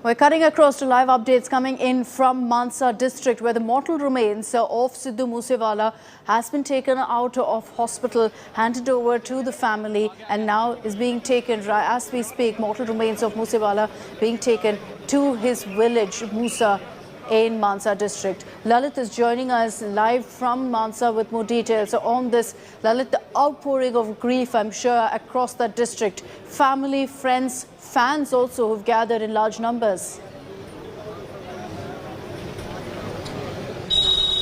We're cutting across to live updates coming in from Mansa district, where the mortal remains of Sidhu Moose Wala has been taken out of hospital, handed over to the family, and now is being taken, as we speak, mortal remains of Moose Wala being taken to his village, Musa, in Mansa district. Lalit is joining us live from Mansa with more details on this. Lalit, the outpouring of grief, I'm sure, across that district. Family, friends, fans also who've gathered in large numbers.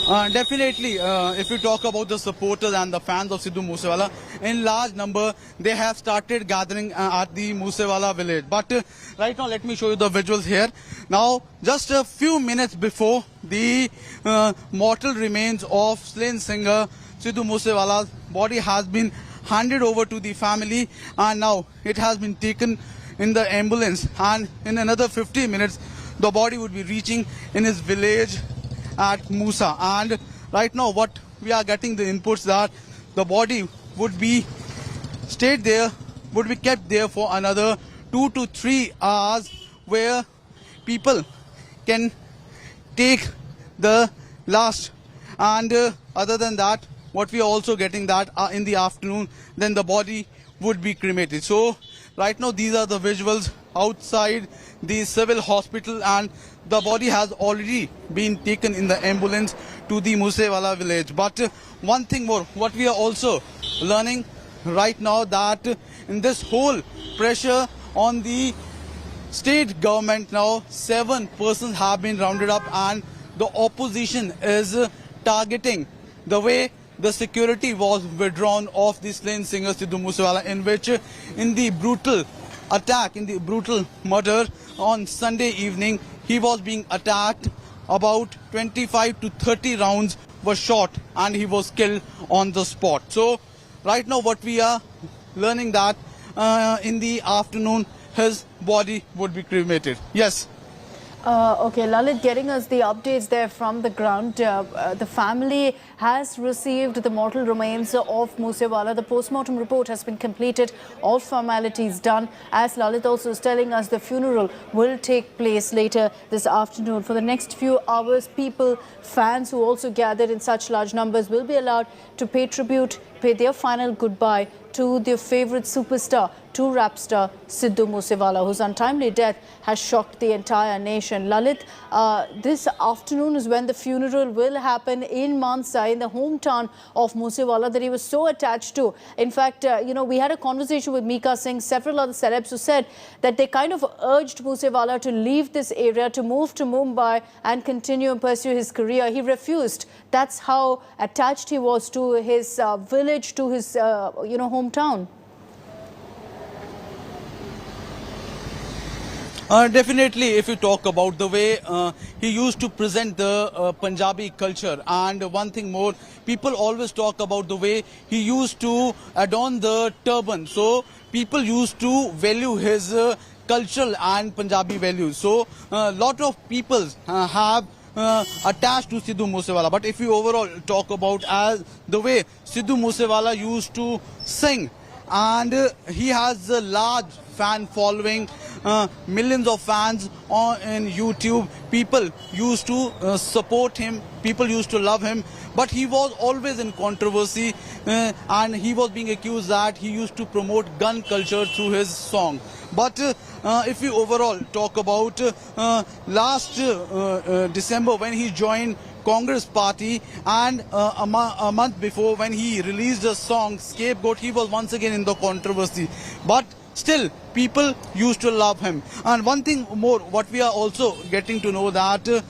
Definitely, if you talk about the supporters and the fans of Sidhu Moose Wala, in large number, they have started gathering at the Moose Wala village. But right now, let me show you the visuals here. Now, just a few minutes before the mortal remains of slain singer Sidhu Moose Wala's body has been handed over to the family, and now it has been taken in the ambulance, and in another 50 minutes, the body would be reaching in his village at Musa. And right now what we are getting the inputs that the body would be kept there for another 2 to 3 hours, where people can take the last. And other than that, what we are also getting that in the afternoon, then the body would be cremated. So right now these are the visuals outside the civil hospital, and the body has already been taken in the ambulance to the Moose Wala village. But one thing more, what we are also learning right now, that in this whole pressure on the state government, now 7 persons have been rounded up, and the opposition is targeting the way the security was withdrawn of the slain singer Sidhu Moose Wala, in which in the brutal attack, in the brutal murder on Sunday evening, he was being attacked. About 25 to 30 rounds were shot, and he was killed on the spot. So right now what we are learning that in the afternoon his body would be cremated. Yes. Okay, Lalit, getting us the updates there from the ground. The family has received the mortal remains of Moose Wala. The postmortem report has been completed. All formalities done. As Lalit also is telling us, the funeral will take place later this afternoon. For the next few hours, people, fans who also gathered in such large numbers will be allowed to pay tribute, pay their final goodbye to their favorite superstar, to rap star Sidhu Moose Wala, whose untimely death has shocked the entire nation. Lalit, this afternoon is when the funeral will happen in Mansa, in the hometown of Moose Wala that he was so attached to. In fact, we had a conversation with Mika Singh, several other celebs who said that they kind of urged Moose Wala to leave this area, to move to Mumbai and continue and pursue his career. He refused. That's how attached he was to his village, to his, hometown. Definitely, if you talk about the way he used to present the Punjabi culture, and one thing more, people always talk about the way he used to adorn the turban. So people used to value his cultural and Punjabi values. So a lot of people have attached to Sidhu Moose Wala. But if you overall talk about as the way Sidhu Moose Wala used to sing, and he has a large fan following, millions of fans in YouTube. People used to support him, people used to love him, but he was always in controversy, and he was being accused that he used to promote gun culture through his song. But if we overall talk about last December, when he joined Congress party, and a month before when he released a song Scapegoat, he was once again in the controversy. But still people used to love him. And one thing more, what we are also getting to know, that in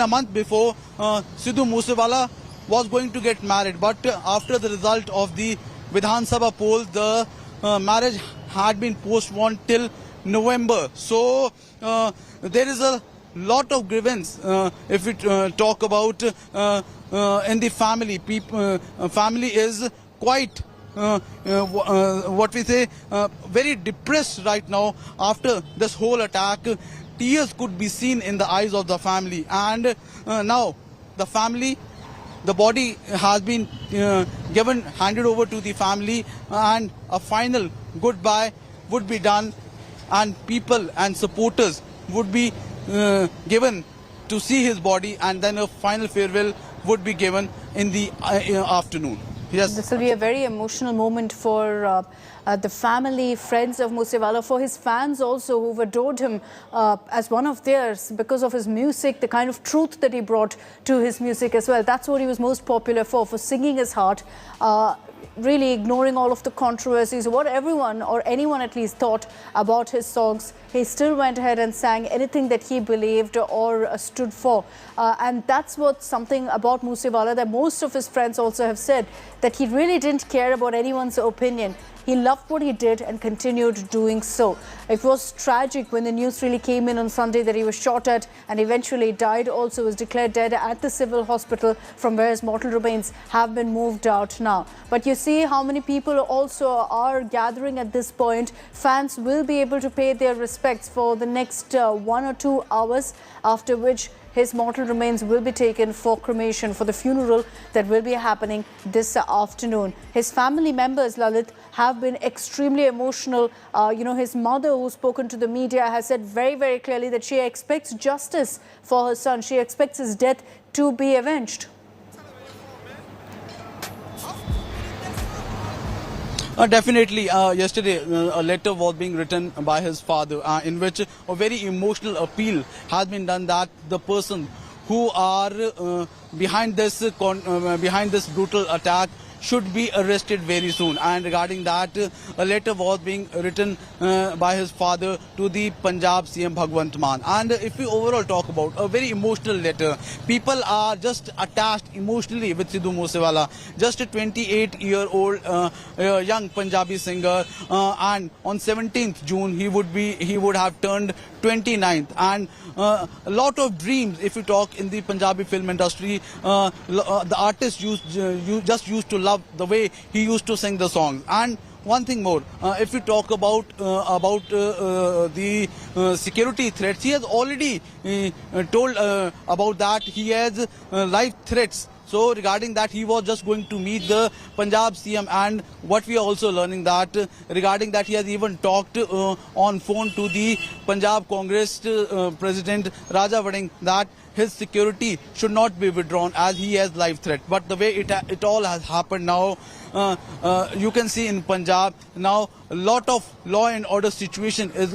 a month before, Sidhu Moose Wala was going to get married, but after the result of the Vidhan Sabha polls, the marriage had been postponed till November. So there is a lot of grievance if we talk about in the family. Family is quite very depressed right now after this whole attack. Tears could be seen in the eyes of the family, and now the family, the body has been handed over to the family, and a final goodbye would be done and people and supporters would be given to see his body, and then a final farewell would be given in the afternoon. Yes. This will be a very emotional moment for the family, friends of Moose Wala, for his fans also who've adored him as one of theirs because of his music, the kind of truth that he brought to his music as well. That's what he was most popular for singing his heart. Really ignoring all of the controversies, what everyone or anyone at least thought about his songs. He still went ahead and sang anything that he believed or stood for. And that's what's something about Moose Wala that most of his friends also have said, that he really didn't care about anyone's opinion. He loved what he did and continued doing so. It was tragic when the news really came in on Sunday that he was shot at and eventually died. Also was declared dead at the civil hospital from where his mortal remains have been moved out now. But you see how many people also are gathering at this point. Fans will be able to pay their respects for the next 1 or 2 hours, after which his mortal remains will be taken for cremation, for the funeral that will be happening this afternoon. His family members, Lalit, have been extremely emotional. His mother, who's spoken to the media, has said very, very clearly that she expects justice for her son. She expects his death to be avenged. Definitely, yesterday a letter was being written by his father in which a very emotional appeal has been done that the person who are behind this brutal attack should be arrested very soon. And regarding that, a letter was being written by his father to the Punjab CM Bhagwant Mann. And if we overall talk about a very emotional letter, people are just attached emotionally with Sidhu Moose Wala, just a 28-year-old young Punjabi singer. And on 17th June, he would have turned 29th. And a lot of dreams, if you talk in the Punjabi film industry, the artist just used to love the way he used to sing the songs. And one thing more, if we talk about the security threats, he has already told about that. He has life threats. So regarding that, he was just going to meet the Punjab CM, and what we are also learning that regarding that, he has even talked on phone to the Punjab Congress President Raja Vading that his security should not be withdrawn as he has life threat. But the way it all has happened now, you can see in Punjab now a lot of law and order situation is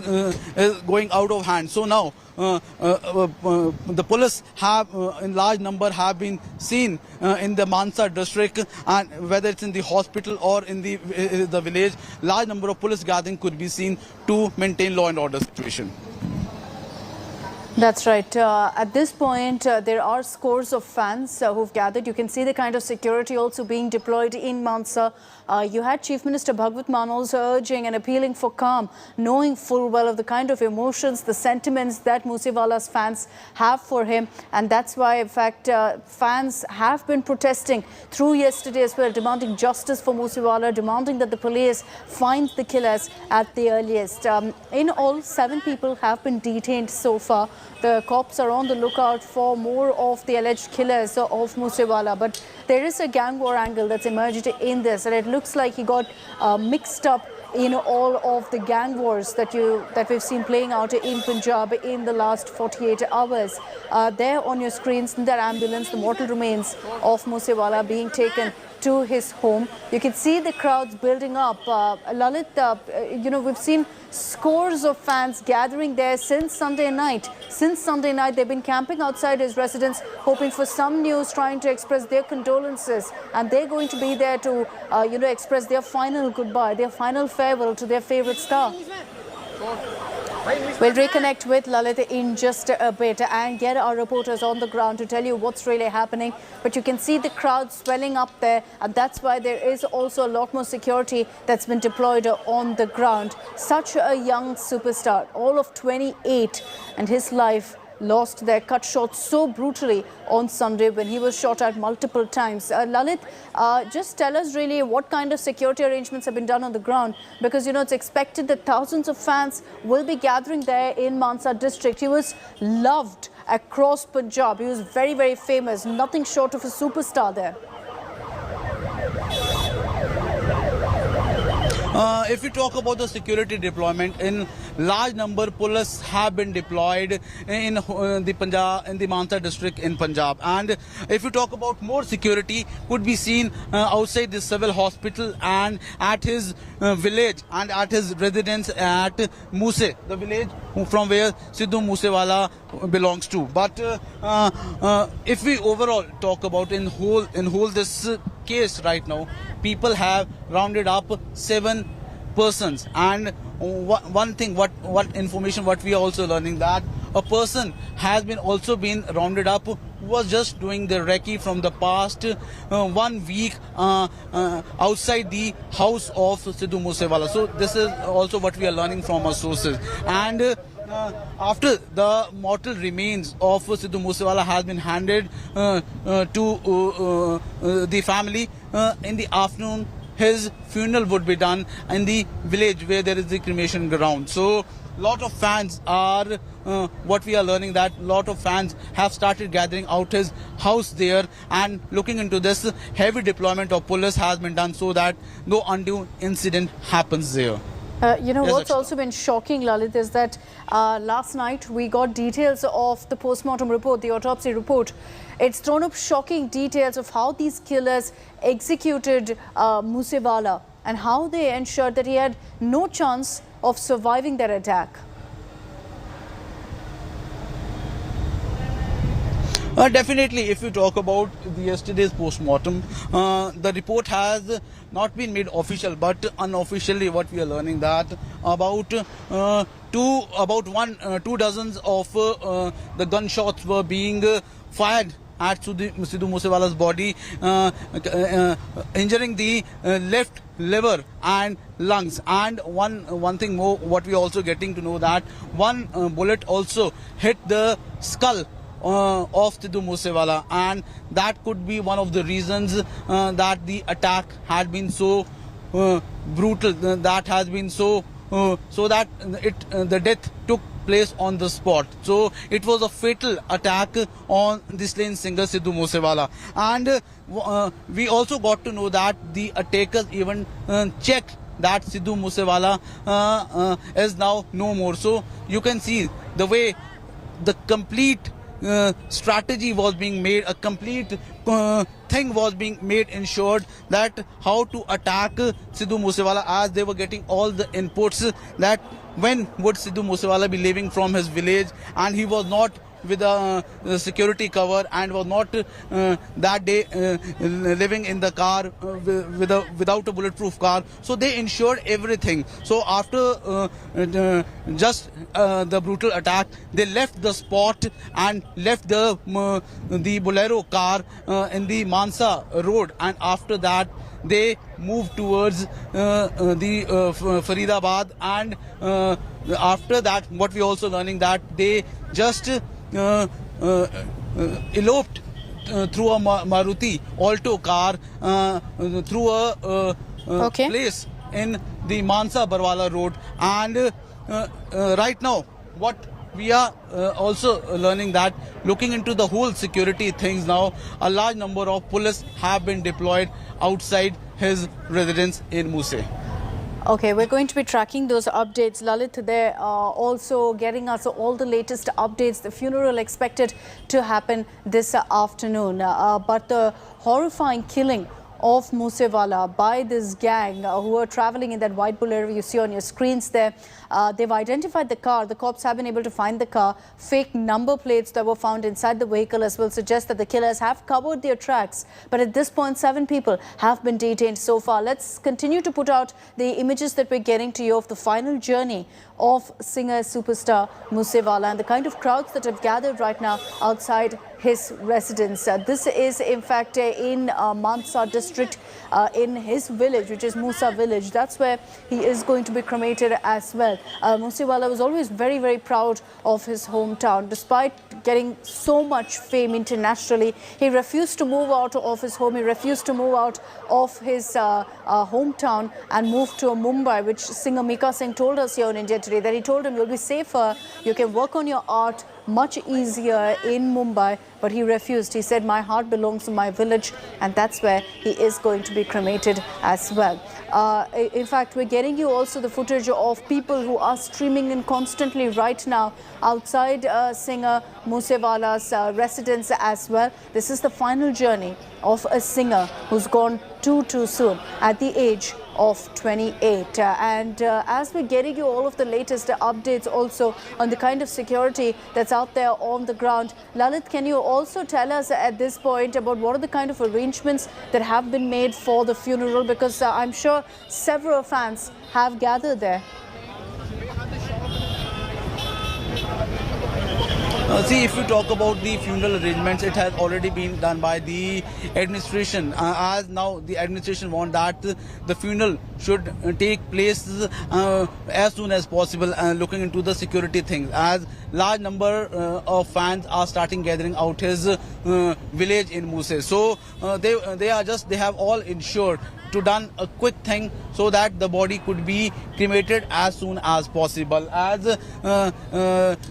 going out of hand. So now the police have in large number have been seen in the Mansa district, and whether it's in the hospital or in the village, large number of police gathering could be seen to maintain law and order situation. That's right. At this point, there are scores of fans who've gathered. You can see the kind of security also being deployed in Mansa. You had Chief Minister Bhagwant Mann also urging and appealing for calm, knowing full well of the kind of emotions, the sentiments that Moose Wala's fans have for him. And that's why, in fact, fans have been protesting through yesterday as well, demanding justice for Moose Wala, demanding that the police find the killers at the earliest. In all, 7 people have been detained so far. The cops are on the lookout for more of the alleged killers of Moose Wala. But there is a gang war angle that's emerged in this, and it looks like he got mixed up in all of the gang wars that we've seen playing out in Punjab in the last 48 hours. There on your screens, in that ambulance, the mortal remains of Moose Wala being taken to his home. You can see the crowds building up. Lalit, we've seen scores of fans gathering there since Sunday night. Since Sunday night, they've been camping outside his residence, hoping for some news, trying to express their condolences. And they're going to be there to, express their final goodbye, their final farewell to their favorite star. We'll reconnect with Lalit in just a bit and get our reporters on the ground to tell you what's really happening. But you can see the crowd swelling up there, and that's why there is also a lot more security that's been deployed on the ground. Such a young superstar, all of 28, and his life lost there, cut short so brutally on Sunday when he was shot at multiple times. Lalit, just tell us really what kind of security arrangements have been done on the ground, because it's expected that thousands of fans will be gathering there in Mansa district. He was loved across Punjab. He was very, very famous, nothing short of a superstar there. if we talk about the security deployment, in large number police have been deployed in the Mansa district in Punjab. And if you talk about more security, could be seen outside the civil hospital and at his village and at his residence at Moose, the village from where Sidhu Moose Wala belongs to. But if we overall talk about in whole this case right now, people have rounded up 7 persons. And one thing, what information what we are also learning, that a person has been also been rounded up who was just doing the recce from the past 1 week outside the house of Sidhu Moose Wala. So this is also what we are learning from our sources. And after the mortal remains of Sidhu Moose Wala has been handed to the family, in the afternoon his funeral would be done in the village where there is the cremation ground. So lot of fans are what we are learning, that lot of fans have started gathering out his house there, and looking into this, heavy deployment of police has been done so that no undue incident happens there. You know, what's also been shocking, Lalit, is that last night we got details of the post-mortem report, the autopsy report. It's thrown up shocking details of how these killers executed Moose Wala and how they ensured that he had no chance of surviving their attack. Definitely, if you talk about yesterday's post-mortem, the report has not been made official, but unofficially what we are learning, that about 2 dozens of the gunshots were being fired at Sidhu Moose Wala's body, injuring the left liver and lungs. And one thing more, what we are also getting to know, that one bullet also hit the skull of Sidhu Moose Wala, and that could be one of the reasons that the attack had been so brutal, that has been so that the death took place on the spot. So it was a fatal attack on the slain singer Sidhu Moose Wala. And we also got to know that the attackers even checked that Sidhu Moose Wala is now no more. So you can see the way the complete strategy was being made, a complete thing was being made, ensured that how to attack Sidhu Moose Wala, as they were getting all the inputs that when would Sidhu Moose Wala be leaving from his village, and he was not with a security cover and was not that day living in the car without a bulletproof car. So they ensured everything. So after just the brutal attack, they left the spot and left the Bolero car in the Mansa road, and after that they moved towards the Faridabad. And after that, what we also learning, that they just eloped through a Maruti Alto car through a place in the Mansa Barwala road. And right now what we are also learning, that looking into the whole security things now, a large number of police have been deployed outside his residence in Moose. Okay, we're going to be tracking those updates. Lalit, they're also getting us all the latest updates. The funeral expected to happen this afternoon. But the horrifying killing of Moose Wala by this gang who are traveling in that white Bolero you see on your screens there. They've identified the car. The cops have been able to find the car. Fake number plates that were found inside the vehicle as well suggest that the killers have covered their tracks. But at this point, 7 people have been detained so far. Let's continue to put out the images that we're getting to you of the final journey of singer superstar Moose Wala and the kind of crowds that have gathered right now outside his residence. This is in fact in Mansa district, in his village, which is Musa village. That's where he is going to be cremated as well. Moose Wala was always very, very proud of his hometown. Despite getting so much fame internationally, he refused to move out of his home. He refused to move out of his hometown and moved to Mumbai, which singer Mika Singh told us here on India Today, that he told him you'll be safer, you can work on your art much easier in Mumbai, but he refused. He said, my heart belongs to my village, and that's where he is going to be cremated as well. In fact, we're getting you also the footage of people who are streaming in constantly right now outside singer Moose Wala's residence as well. This is the final journey of a singer who's gone too soon at the age of 28. As we're getting you all of the latest updates also on the kind of security that's out there on the ground, Lalit, can you also tell us at this point about what are the kind of arrangements that have been made for the funeral? Because I'm sure several fans have gathered there. See, if you talk about the funeral arrangements, it has already been done by the administration. As now the administration want that the funeral should take place as soon as possible, looking into the security things, as large number of fans are starting gathering out his village in Moose. So they have all ensured to done a quick thing so that the body could be cremated as soon as possible. As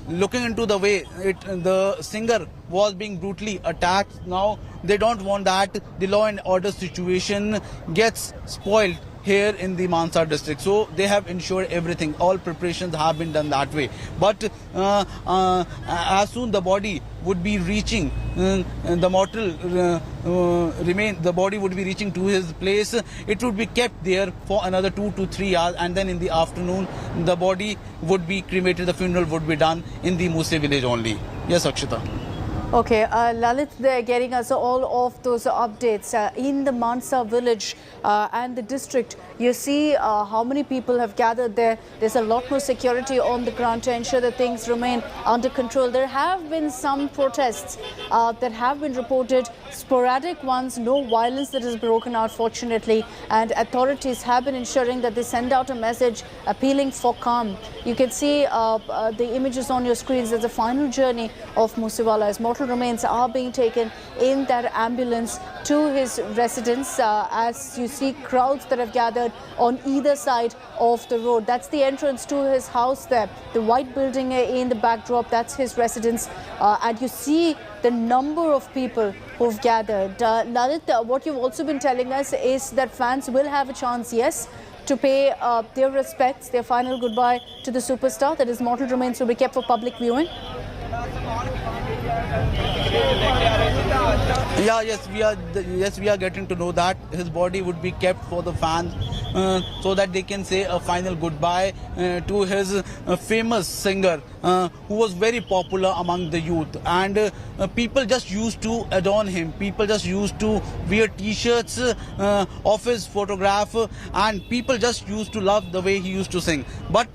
looking into the way the singer was being brutally attacked, now they don't want that the law and order situation gets spoiled here in the Mansa district. So they have ensured everything. All preparations have been done that way. But as soon the body would be reaching the mortal the body would be reaching to his place, it would be kept there for another 2 to 3 hours, and then in the afternoon the body would be cremated. The funeral would be done in the Moose village only. Yes, Akshita. Okay, Lalit, they're getting us all of those updates in the Mansa village and the district. You see how many people have gathered there. There's a lot more security on the ground to ensure that things remain under control. There have been some protests that have been reported, sporadic ones, no violence that has broken out, fortunately, and authorities have been ensuring that they send out a message appealing for calm. You can see the images on your screens. There's a final journey of Moose Wala. His mortal remains are being taken in that ambulance to his residence. As you see crowds that have gathered on either side of the road. That's the entrance to his house there. The white building in the backdrop, that's his residence. And you see the number of people who've gathered. Lalit, what you've also been telling us is that fans will have a chance, yes, to pay their respects, their final goodbye to the superstar, that his mortal remains will be kept for public viewing. Yeah, yes, we are getting to know that his body would be kept for the fans so that they can say a final goodbye to his famous singer who was very popular among the youth, and people just used to adorn him. People just used to wear t-shirts of his photograph, and people just used to love the way he used to sing. But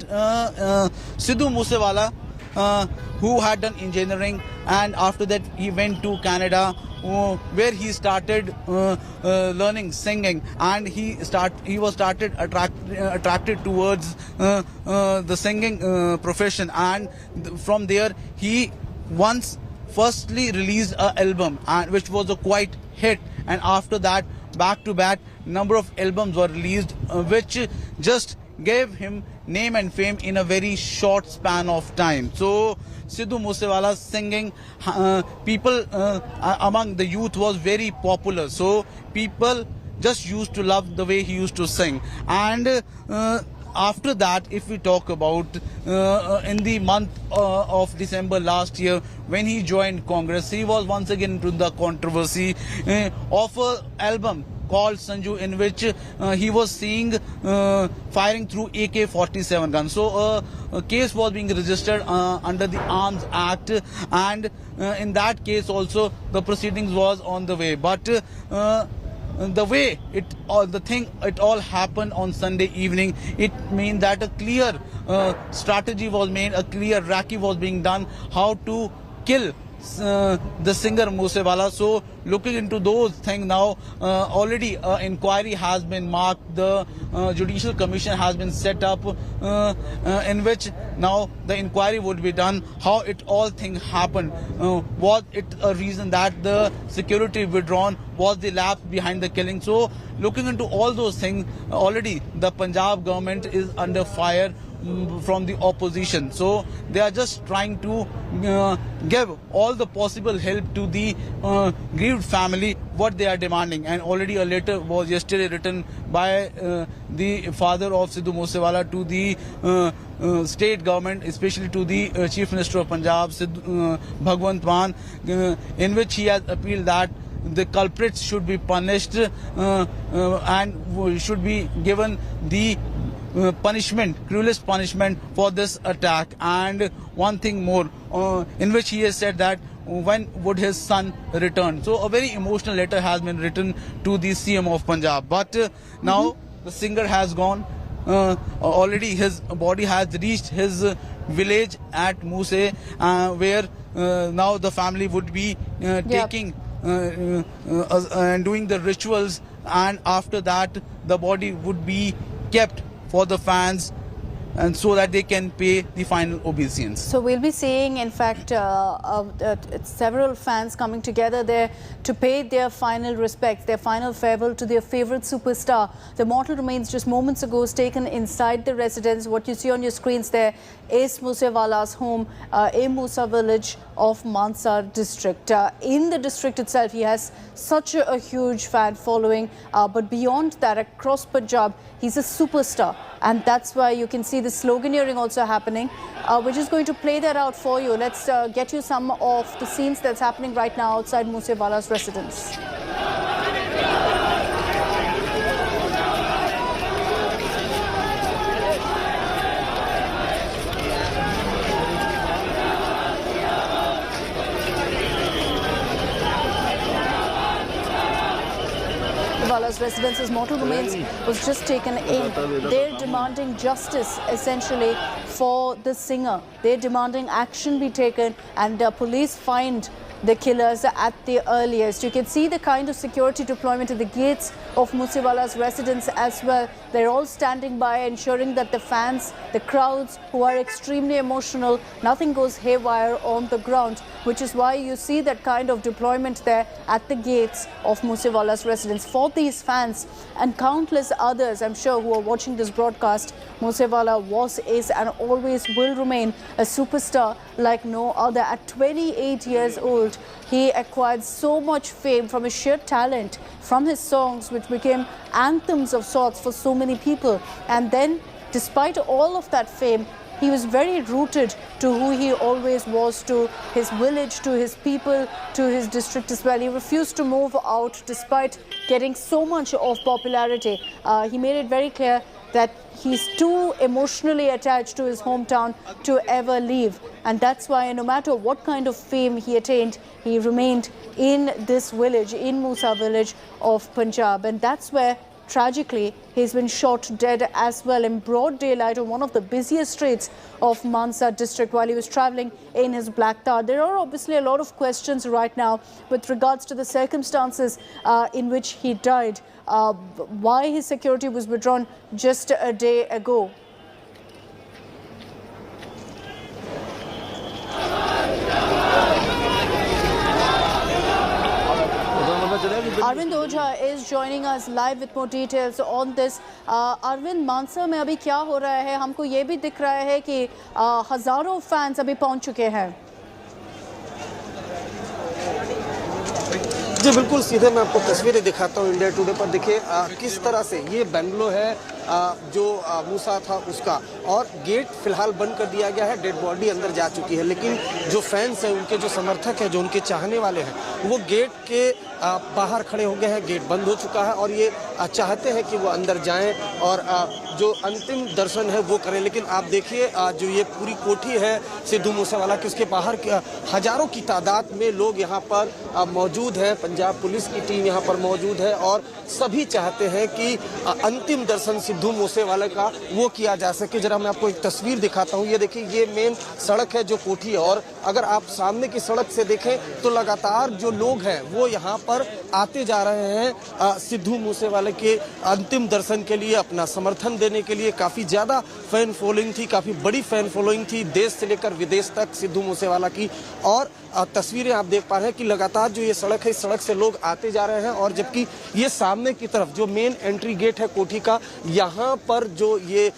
Sidhu Moose Wala, who had done engineering, and after that he went to Canada, where he started learning singing, and he was attracted towards the singing profession, and from there he firstly released an album, which was a quite hit, and after that back to back number of albums were released, which just gave him name and fame in a very short span of time. So Sidhu Moose Wala's singing, people among the youth was very popular. So people just used to love the way he used to sing. And after that, if we talk about in the month of December last year, when he joined Congress, he was once again into the controversy of an album called Sanju, in which he was seen firing through AK-47 guns. So a case was being registered under the Arms Act, and in that case also the proceedings was on the way. But the way it all happened on Sunday evening, it means that a clear strategy was made, a clear recce was being done how to kill the singer Moose Wala. So looking into those things now, already inquiry has been marked. The judicial commission has been set up, in which now the inquiry would be done how it all thing happened. Was it a reason that the security withdrawn? Was the lapse behind the killing? So looking into all those things, already the Punjab government is under fire from the opposition. So they are just trying to give all the possible help to the grieved family, what they are demanding. And already a letter was yesterday written by the father of Sidhu Moose Wala to the state government, especially to the Chief Minister of Punjab, Bhagwant Mann, in which he has appealed that the culprits should be punished and should be given the punishment, cruelest punishment for this attack. And one thing more, in which he has said that when would his son return. So a very emotional letter has been written to the CM of Punjab. But now the singer has gone. Already his body has reached his village at Moose, where now the family would be taking and doing the rituals, and after that the body would be kept for the fans, and so that they can pay the final obeisance. So we'll be seeing, in fact, several fans coming together there to pay their final respects, their final farewell to their favorite superstar. The mortal remains just moments ago was taken inside the residence. What you see on your screens there is Moose Wala's home in Musa village of Mansa district. In the district itself, he has such a huge fan following, but beyond that, across Punjab, he's a superstar, and that's why you can see the sloganeering also happening. We're just going to play that out for you. Let's get you some of the scenes that's happening right now outside Moose Wala's residence. Wala's residence's mortal remains was just taken in. They're demanding justice, essentially, for the singer. They're demanding action be taken, and police find the killers at the earliest. You can see the kind of security deployment at the gates of Moose Wala's residence as well. They're all standing by, ensuring that the fans, the crowds who are extremely emotional, nothing goes haywire on the ground, which is why you see that kind of deployment there at the gates of Moose Wala's residence. For these fans and countless others, I'm sure, who are watching this broadcast, Moose Wala was, is and always will remain a superstar like no other. At 28 years old, he acquired so much fame from his sheer talent, from his songs, which became anthems of sorts for so many people. And then, despite all of that fame, he was very rooted to who he always was, to his village, to his people, to his district as well. He refused to move out despite getting so much of popularity. He made it very clear that he's too emotionally attached to his hometown to ever leave. And that's why no matter what kind of fame he attained, he remained in this village, in Musa village of Punjab. And that's where, tragically, he's been shot dead as well in broad daylight on one of the busiest streets of Mansa district while he was travelling in his black Thar. There are obviously a lot of questions right now with regards to the circumstances in which he died, why his security was withdrawn just a day ago. Arvind Ojha is joining us live with more details on this. Arvind, Mansa में अभी क्या हो रहा है? हमको ये भी दिख रहा है कि हजारों फैंस अभी पहुंच चुके हैं. जी बिल्कुल, सीधे मैं आपको तस्वीरें दिखाता हूँ इंडिया टुडे पर. देखिए किस तरह से ये बेंगलो है जो मूसा था उसका, और गेट फिलहाल बंद कर दिया गया है. डेड बॉडी अंदर जा चुकी है, लेकिन जो फैंस हैं, उनके जो समर्थक हैं, जो उनके चाहने वाले हैं, वो गेट के बाहर खड़े हो गए हैं. गेट बंद हो चुका है और ये चाहते हैं कि वो अंदर जाएं और जो अंतिम दर्शन है वो करें. लेकिन आप देखिए जो ये पूरी कोठी है सिद्धू मूसेवाला की, उसके बाहर हजारों की तादाद में लोग यहाँ पर मौजूद हैं. पंजाब पुलिस की टीम यहाँ पर मौजूद है और सभी चाहते हैं कि अंतिम दर्शन सिद्धू मूसेवाला का वो किया जा सके. जरा मैं आपको एक तस्वीर दिखाता हूँ. ये देखिए, ये मेन सड़क है जो कोठी है, और अगर आप सामने की सड़क से देखें तो लगातार जो लोग हैं वो यहाँ पर आते जा रहे हैं सिद्धू मूसेवाले के अंतिम दर्शन के लिए, अपना समर्थन देने के लिए. काफ़ी ज़्यादा फैन फॉलोइंग थी, काफ़ी बड़ी फैन फॉलोइंग थी देश से लेकर विदेश तक सिद्धू मूसेवाला की. और तस्वीरें आप देख पा रहे हैं कि लगातार जो ये सड़क है, इस सड़क से लोग आते जा रहे हैं। और जबकि ये सामने की तरफ जो मेन एंट्री गेट है कोठी का, यहाँ पर जो ये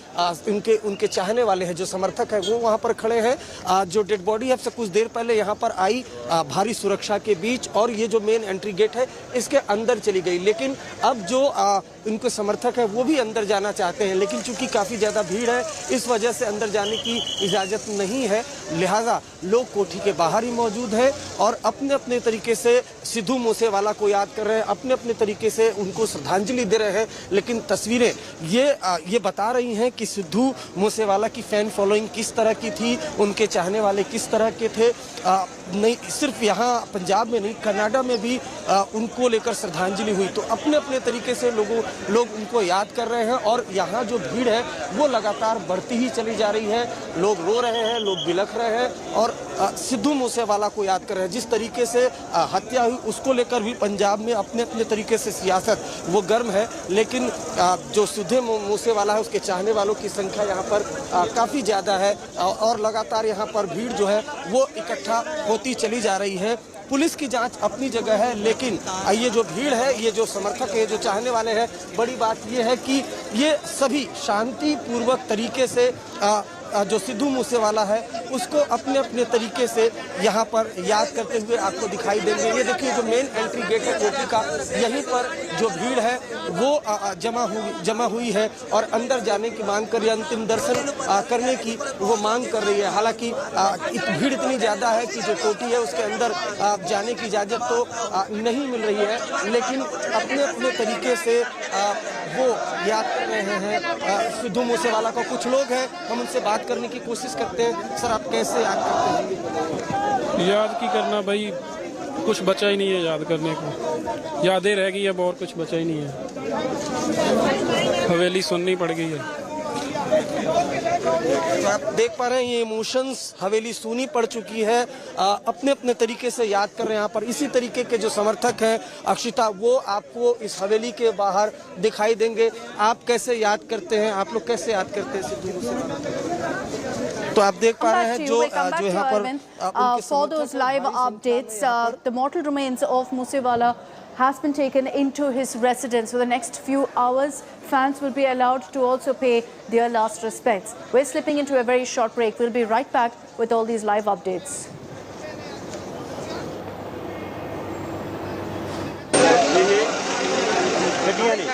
उनके चाहने वाले हैं, जो समर्थक है, वो वहाँ पर खड़े हैं। जो डेड बॉडी है कुछ देर पहले यहाँ पर आई भारी सुरक्षा के बीच, और ये जो मेन एंट्री गेट है इसके अंदर चली गई। लेकिन अब जो इनके समर्थक है वो भी अंदर जाना चाहते हैं, लेकिन चूंकि काफ़ी ज़्यादा भीड़ है इस वजह से अंदर जाने की इजाज़त नहीं है। लिहाजा लोग कोठी के बाहर ही मौजूद हैं और अपने अपने तरीके से सिद्धू मूसेवाला को याद कर रहे हैं, अपने अपने तरीके से उनको श्रद्धांजलि दे रहे हैं। लेकिन तस्वीरें ये बता रही हैं कि सिद्धू मूसेवाला की फ़ैन फॉलोइंग किस तरह की थी, उनके चाहने वाले किस तरह के थे। नहीं सिर्फ यहाँ पंजाब में नहीं, कनाडा में भी उनको लेकर श्रद्धांजलि हुई। तो अपने अपने तरीके से लोग उनको याद कर रहे हैं और यहाँ जो भीड़ है वो लगातार बढ़ती ही चली जा रही है। लोग रो रहे हैं, लोग बिलख रहे हैं और सिद्धू मूसेवाला को याद कर रहे हैं। जिस तरीके से हत्या हुई उसको लेकर भी पंजाब में अपने अपने तरीके से सियासत वो गर्म है। लेकिन जो सिद्धू मूसेवाला है उसके चाहने वालों की संख्या यहाँ पर काफ़ी ज़्यादा है और लगातार यहाँ पर भीड़ जो है वो इकट्ठा होती चली जा रही है। पुलिस की जांच अपनी जगह है, लेकिन ये जो भीड़ है, ये जो समर्थक है, जो चाहने वाले हैं, बड़ी बात ये है कि ये सभी शांतिपूर्वक तरीके से जो सिद्धू मूसेवाला है उसको अपने अपने तरीके से यहाँ पर याद करते हुए आपको दिखाई देंगे। ये देखिए जो मेन एंट्री गेट है कोठी का, यहीं पर जो भीड़ है वो जमा हुई है और अंदर जाने की मांग कर रही है, अंतिम दर्शन करने की वो मांग कर रही है। हालांकि भीड़ इतनी ज़्यादा है कि जो कोठी है उसके अंदर जाने की इजाज़त तो नहीं मिल रही है, लेकिन अपने अपने तरीके से वो याद कर रहे हैं सिद्धू मूसेवाला को। कुछ लोग हैं, हम उनसे बात करने की कोशिश करते हैं। सर, आप कैसे याद करते हैं? याद की करना भाई, कुछ बचा ही नहीं है याद करने को। यादें रह गई है, और कुछ बचा ही नहीं है। हवेली सुननी पड़ गई है। तो आप देख पा रहे हैं ये इमोशंस, हवेली सूनी पड़ चुकी है। अपने अपने तरीके से याद कर रहे हैं यहाँ पर। इसी तरीके के जो समर्थक हैं अक्षिता, वो आपको इस हवेली के बाहर दिखाई देंगे। आप कैसे याद करते हैं, आप लोग कैसे याद करते हैं सिद्धू मूसेवाला? तो आप देख पा रहे हैं जो यहाँ पर for those live updates, the mortal remains of Moosewala has been taken into his residence. For the next few hours, fans will be allowed to also pay their last respects. We're slipping into a very short break. We'll be right back with all these live updates. ਗੱਡੀਆਂ ਨੇ